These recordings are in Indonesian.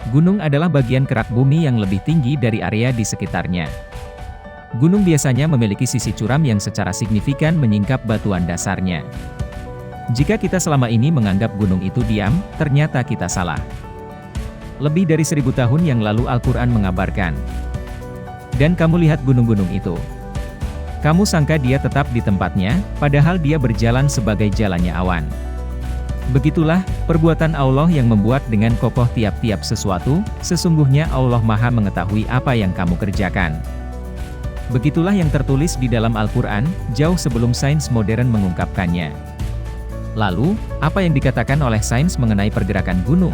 Gunung adalah bagian kerak bumi yang lebih tinggi dari area di sekitarnya. Gunung biasanya memiliki sisi curam yang secara signifikan menyingkap batuan dasarnya. Jika kita selama ini menganggap gunung itu diam, ternyata kita salah. Lebih dari 1000 tahun yang lalu Al-Quran mengabarkan. Dan kamu lihat gunung-gunung itu. Kamu sangka dia tetap di tempatnya, padahal dia berjalan sebagai jalannya awan. Begitulah, perbuatan Allah yang membuat dengan kokoh tiap-tiap sesuatu, sesungguhnya Allah Maha mengetahui apa yang kamu kerjakan. Begitulah yang tertulis di dalam Al-Quran, jauh sebelum sains modern mengungkapkannya. Lalu, apa yang dikatakan oleh sains mengenai pergerakan gunung?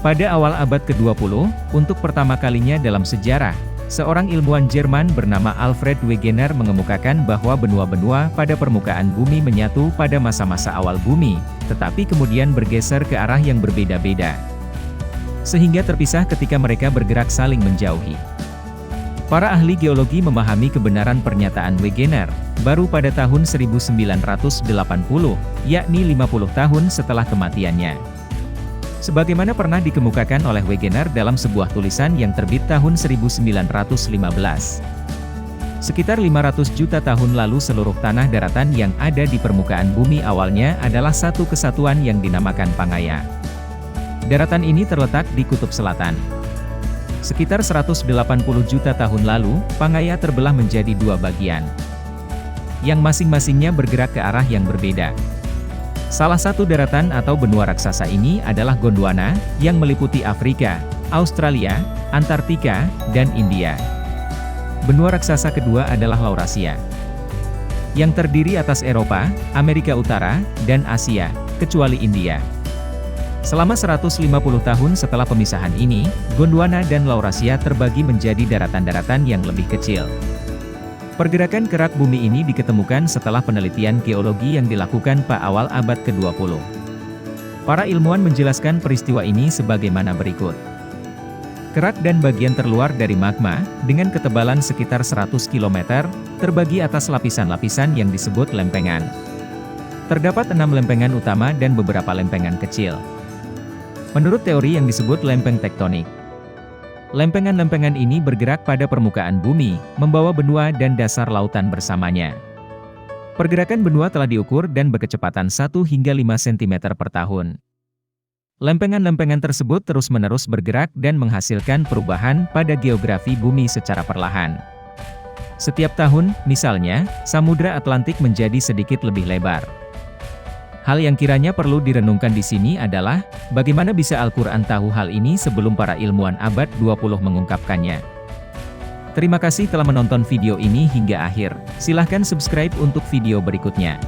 Pada awal abad ke-20, untuk pertama kalinya dalam sejarah, seorang ilmuwan Jerman bernama Alfred Wegener mengemukakan bahwa benua-benua pada permukaan bumi menyatu pada masa-masa awal bumi, tetapi kemudian bergeser ke arah yang berbeda-beda. Sehingga terpisah ketika mereka bergerak saling menjauhi. Para ahli geologi memahami kebenaran pernyataan Wegener, baru pada tahun 1980, yakni 50 tahun setelah kematiannya. Sebagaimana pernah dikemukakan oleh Wegener dalam sebuah tulisan yang terbit tahun 1915. Sekitar 500 juta tahun lalu seluruh tanah daratan yang ada di permukaan bumi awalnya adalah satu kesatuan yang dinamakan Pangaea. Daratan ini terletak di kutub selatan. Sekitar 180 juta tahun lalu, Pangaea terbelah menjadi dua bagian, yang masing-masingnya bergerak ke arah yang berbeda. Salah satu daratan atau benua raksasa ini adalah Gondwana, yang meliputi Afrika, Australia, Antartika, dan India. Benua raksasa kedua adalah Laurasia, yang terdiri atas Eropa, Amerika Utara, dan Asia, kecuali India. Selama 150 tahun setelah pemisahan ini, Gondwana dan Laurasia terbagi menjadi daratan-daratan yang lebih kecil. Pergerakan kerak bumi ini diketemukan setelah penelitian geologi yang dilakukan pada awal abad ke-20. Para ilmuwan menjelaskan peristiwa ini sebagaimana berikut. Kerak dan bagian terluar dari magma, dengan ketebalan sekitar 100 km, terbagi atas lapisan-lapisan yang disebut lempengan. Terdapat 6 lempengan utama dan beberapa lempengan kecil. Menurut teori yang disebut lempeng tektonik, lempengan-lempengan ini bergerak pada permukaan bumi, membawa benua dan dasar lautan bersamanya. Pergerakan benua telah diukur dan berkecepatan 1 hingga 5 cm per tahun. Lempengan-lempengan tersebut terus-menerus bergerak dan menghasilkan perubahan pada geografi bumi secara perlahan. Setiap tahun, misalnya, Samudra Atlantik menjadi sedikit lebih lebar. Hal yang kiranya perlu direnungkan di sini adalah, bagaimana bisa Al-Quran tahu hal ini sebelum para ilmuwan abad 20 mengungkapkannya. Terima kasih telah menonton video ini hingga akhir. Silahkan subscribe untuk video berikutnya.